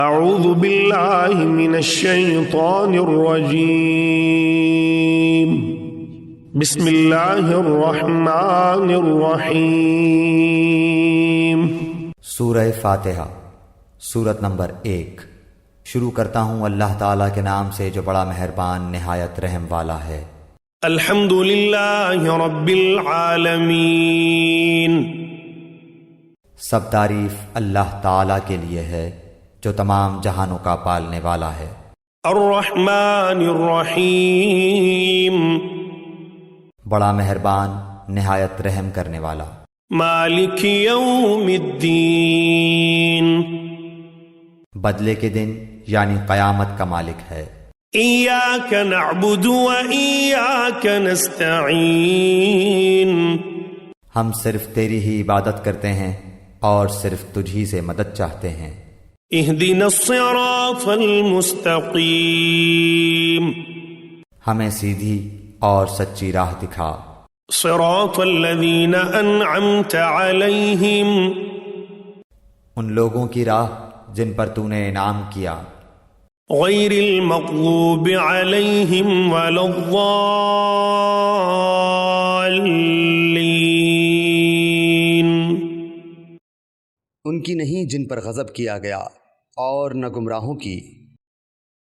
أعوذ بالله من الشيطان الرجيم بسم الله الرحمن الرحيم سورہ فاتحہ سورت نمبر 1۔ شروع کرتا ہوں اللہ تعالیٰ کے نام سے جو بڑا مہربان نہایت رحم والا ہے۔ الحمد للہ رب العالمین، سب تعریف اللہ تعالیٰ کے لیے ہے جو تمام جہانوں کا پالنے والا ہے۔ الرحمن الرحیم، بڑا مہربان نہایت رحم کرنے والا۔ مالک یوم الدین، بدلے کے دن یعنی قیامت کا مالک ہے۔ ایاک نعبد و ایاک نستعین، ہم صرف تیری ہی عبادت کرتے ہیں اور صرف تجھ ہی سے مدد چاہتے ہیں۔ اہدنا الصراط المستقیم، ہمیں سیدھی اور سچی راہ دکھا۔ صراط الذین انعمت علیہم، ان لوگوں کی راہ جن پر تو نے انعام کیا۔ غیر المغضوب علیہم ولا الضالین، ان کی نہیں جن پر غضب کیا گیا اور نہ گمراہوں کی۔